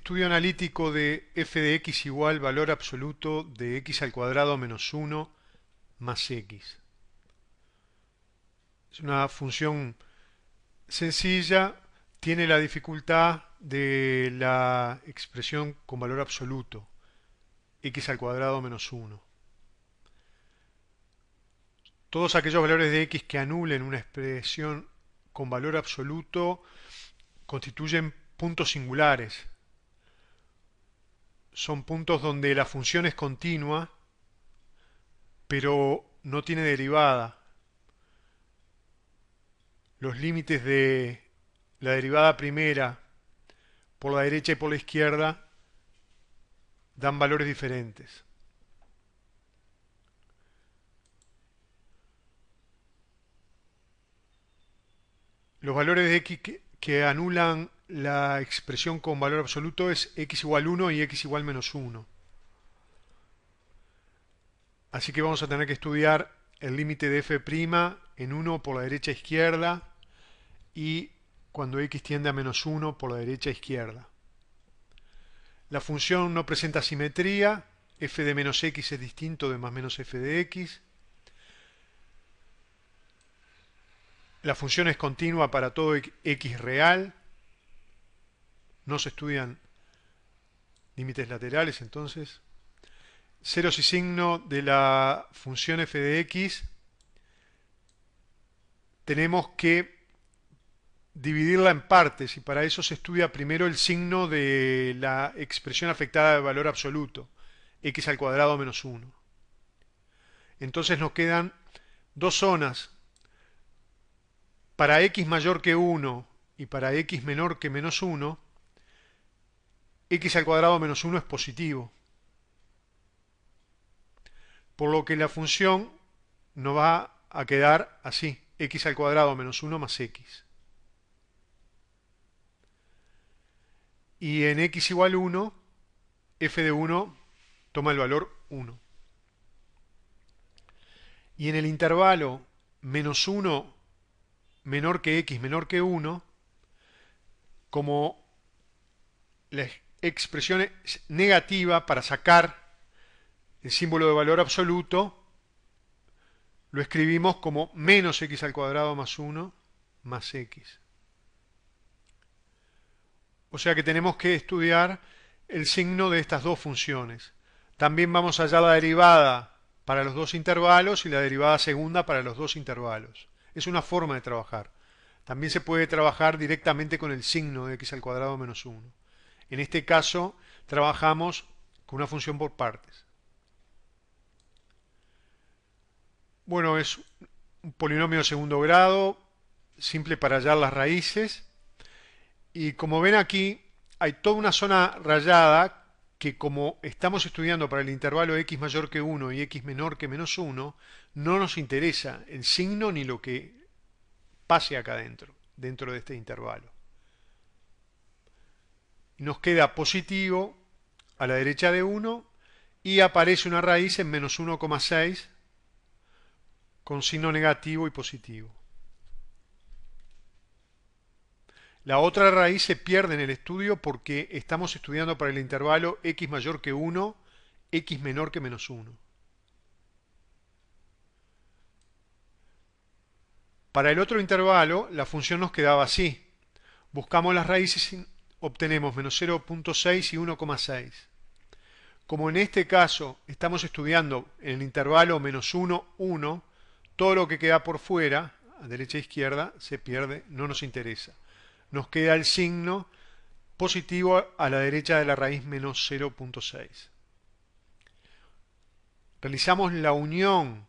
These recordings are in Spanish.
Estudio analítico de f de x igual valor absoluto de x al cuadrado menos 1 más x. Es una función sencilla, tiene la dificultad de la expresión con valor absoluto, x al cuadrado menos 1. Todos aquellos valores de x que anulen una expresión con valor absoluto constituyen puntos singulares. Son puntos donde la función es continua, pero no tiene derivada. Los límites de la derivada primera por la derecha y por la izquierda dan valores diferentes. Los valores de x que anulan la expresión con valor absoluto es x igual 1 y x igual menos 1. Así que vamos a tener que estudiar el límite de f' en 1 por la derecha e izquierda y cuando x tiende a menos 1 por la derecha e izquierda. La función no presenta simetría, f de menos x es distinto de más menos f de x. La función es continua para todo x real. No se estudian límites laterales, entonces. Ceros y signo de la función f de x tenemos que dividirla en partes y para eso se estudia primero el signo de la expresión afectada de valor absoluto, x al cuadrado menos 1. Entonces nos quedan dos zonas. Para x mayor que 1 y para x menor que menos 1, x al cuadrado menos 1 es positivo. Por lo que la función nos va a quedar así, x al cuadrado menos 1 más x. Y en x igual 1, f de 1 toma el valor 1. Y en el intervalo menos 1 menor que x menor que 1, como la expresión es negativa, para sacar el símbolo de valor absoluto, lo escribimos como menos x al cuadrado más 1 más x. O sea que tenemos que estudiar el signo de estas dos funciones. También vamos a hallar la derivada para los dos intervalos y la derivada segunda para los dos intervalos. Es una forma de trabajar. También se puede trabajar directamente con el signo de x al cuadrado menos 1. En este caso trabajamos con una función por partes. Bueno, es un polinomio de segundo grado, simple para hallar las raíces. Y como ven aquí, hay toda una zona rayada que, como estamos estudiando para el intervalo x mayor que 1 y x menor que menos 1, no nos interesa el signo ni lo que pase acá dentro de este intervalo. Nos queda positivo a la derecha de 1 y aparece una raíz en menos 1,6 con signo negativo y positivo. La otra raíz se pierde en el estudio porque estamos estudiando para el intervalo x mayor que 1, x menor que menos 1. Para el otro intervalo, la función nos quedaba así. Buscamos las raíces y obtenemos menos 0,6 y 1,6. Como en este caso estamos estudiando en el intervalo menos 1, 1, todo lo que queda por fuera, a derecha e izquierda, se pierde, no nos interesa. Nos queda el signo positivo a la derecha de la raíz menos 0,6. Realizamos la unión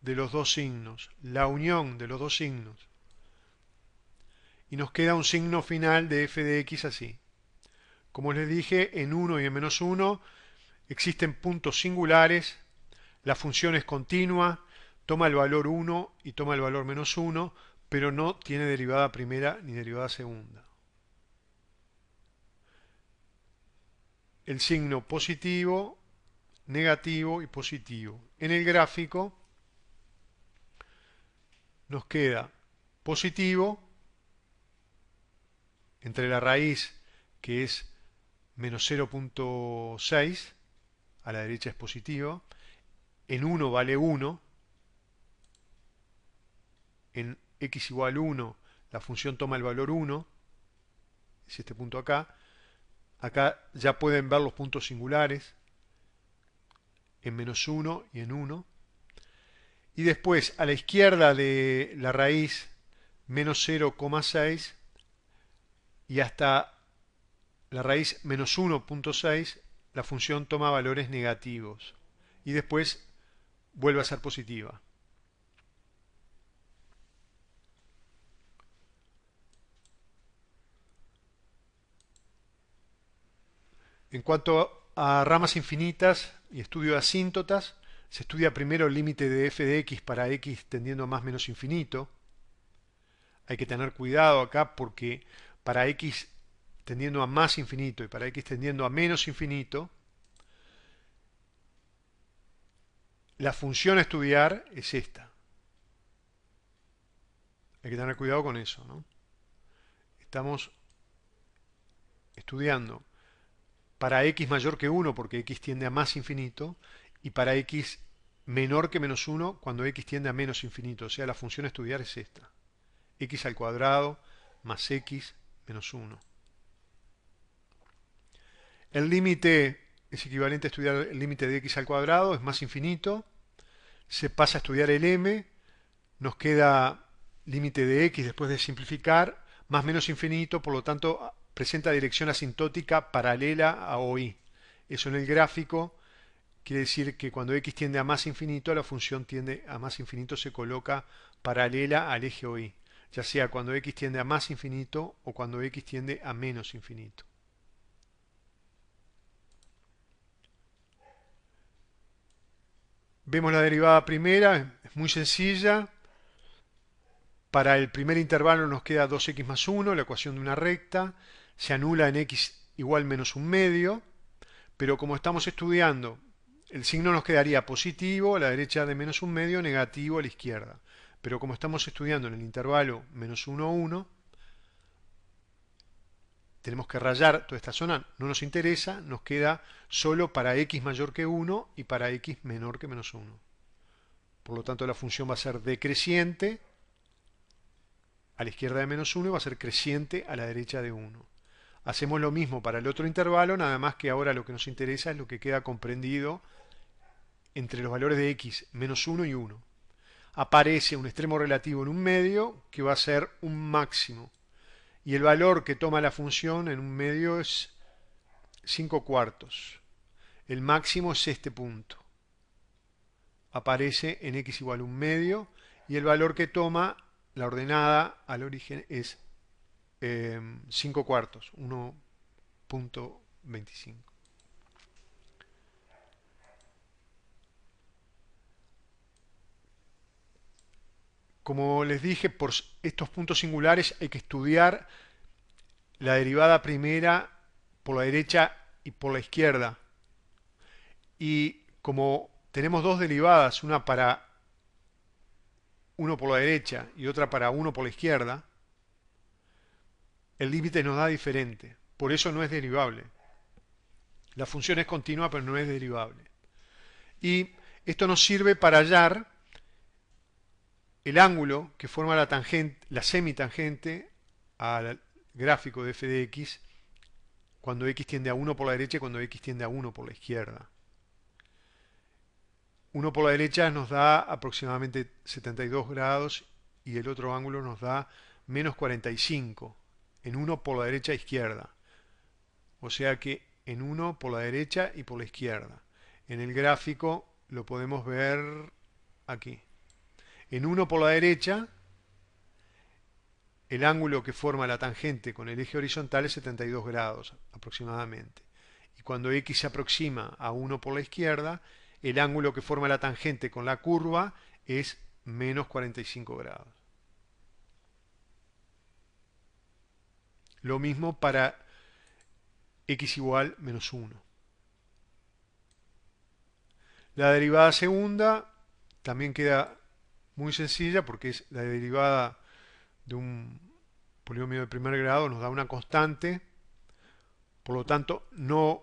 de los dos signos, y nos queda un signo final de f de x así. Como les dije, en 1 y en menos 1 existen puntos singulares, la función es continua, toma el valor 1 y toma el valor menos 1, pero no tiene derivada primera ni derivada segunda. El signo positivo, negativo y positivo. En el gráfico nos queda positivo entre la raíz, que es menos 0.6, a la derecha es positivo, en 1 vale 1, en x igual 1 la función toma el valor 1, es este punto acá. Acá ya pueden ver los puntos singulares, en menos 1 y en 1. Y después, a la izquierda de la raíz, menos 0,6 y hasta la raíz menos 1.6, la función toma valores negativos. Y después vuelve a ser positiva. En cuanto a ramas infinitas y estudio de asíntotas, se estudia primero el límite de f de x para x tendiendo a más menos infinito. Hay que tener cuidado acá porque para x tendiendo a más infinito y para x tendiendo a menos infinito, la función a estudiar es esta. Hay que tener cuidado con eso, ¿no? Estamos estudiando para x mayor que 1 porque x tiende a más infinito y para x menor que menos 1 cuando x tiende a menos infinito. O sea, la función a estudiar es esta. X al cuadrado más x menos 1. El límite es equivalente a estudiar el límite de x al cuadrado, es más infinito. Se pasa a estudiar el m, nos queda límite de x después de simplificar, más menos infinito, por lo tanto presenta dirección asintótica paralela a OI. Eso en el gráfico quiere decir que cuando x tiende a más infinito, la función tiende a más infinito se coloca paralela al eje OI, ya sea cuando x tiende a más infinito o cuando x tiende a menos infinito. Vemos la derivada primera, es muy sencilla. Para el primer intervalo nos queda 2x más 1, la ecuación de una recta. Se anula en x igual menos un medio. Pero como estamos estudiando, el signo nos quedaría positivo a la derecha de menos un medio, negativo a la izquierda. Pero como estamos estudiando en el intervalo menos 1, 1, tenemos que rayar toda esta zona, no nos interesa, nos queda solo para x mayor que 1 y para x menor que menos 1. Por lo tanto, la función va a ser decreciente a la izquierda de menos 1 y va a ser creciente a la derecha de 1. Hacemos lo mismo para el otro intervalo, nada más que ahora lo que nos interesa es lo que queda comprendido entre los valores de x menos 1 y 1. Aparece un extremo relativo en un medio que va a ser un máximo. Y el valor que toma la función en un medio es 5 cuartos. El máximo es este punto. Aparece en x igual a un medio y el valor que toma la ordenada al origen es 5 cuartos, 1.25. Como les dije, por estos puntos singulares hay que estudiar la derivada primera por la derecha y por la izquierda. Y como tenemos dos derivadas, una para uno por la derecha y otra para uno por la izquierda, el límite nos da diferente. Por eso no es derivable. La función es continua, pero no es derivable. Y esto nos sirve para hallar el ángulo que forma la tangente, la semitangente al gráfico de f de x cuando x tiende a 1 por la derecha y cuando x tiende a 1 por la izquierda. 1 por la derecha nos da aproximadamente 72 grados y el otro ángulo nos da menos 45 en 1 por la derecha e izquierda. O sea que en 1 por la derecha y por la izquierda. En el gráfico lo podemos ver aquí. En 1 por la derecha, el ángulo que forma la tangente con el eje horizontal es 72 grados aproximadamente. Y cuando x se aproxima a 1 por la izquierda, el ángulo que forma la tangente con la curva es menos 45 grados. Lo mismo para x igual menos 1. La derivada segunda también queda muy sencilla porque es la derivada de un polinomio de primer grado, nos da una constante Por lo tanto, no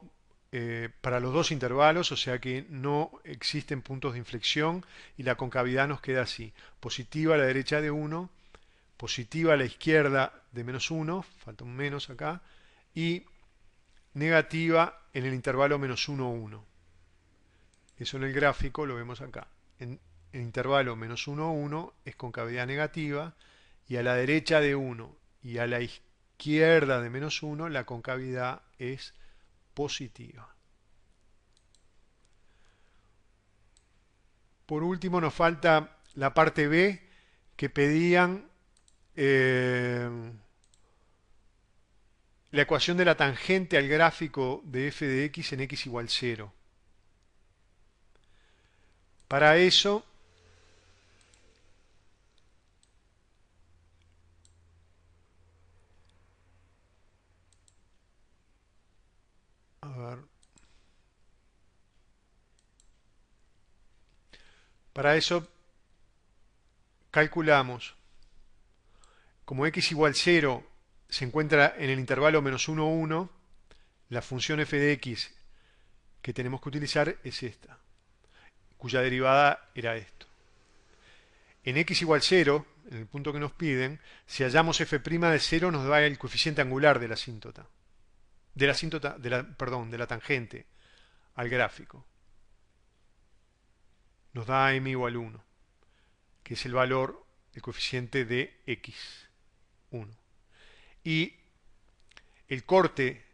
para los dos intervalos, o sea que no existen puntos de inflexión y la concavidad nos queda así. Positiva a la derecha de 1, positiva a la izquierda de menos 1, falta un menos acá, y negativa en el intervalo menos 1, 1. Eso en el gráfico lo vemos acá. En el intervalo menos 1, 1 es concavidad negativa y a la derecha de 1 y a la izquierda de menos 1 la concavidad es positiva. Por último nos falta la parte B que pedían la ecuación de la tangente al gráfico de f de x en x igual 0. Para eso a ver, para eso calculamos como x igual 0 se encuentra en el intervalo menos 1, 1, la función f de x que tenemos que utilizar es esta, cuya derivada era esto. En x igual 0, en el punto que nos piden, si hallamos f' de 0 nos da el coeficiente angular de la asíntota. Perdón, de la tangente al gráfico. Nos da m igual 1, que es el valor, el coeficiente de x1. Y el corte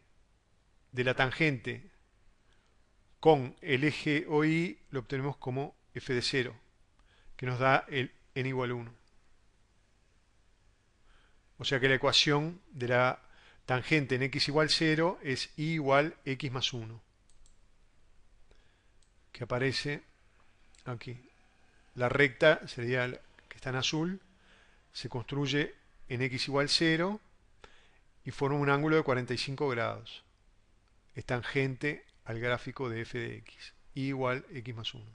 de la tangente con el eje OI lo obtenemos como f de 0, que nos da el n igual 1. O sea que la ecuación de la tangente en x igual 0 es y igual x más 1, que aparece aquí. La recta sería la que está en azul, se construye en x igual 0 y forma un ángulo de 45 grados. Es tangente al gráfico de f de x, y igual x más 1.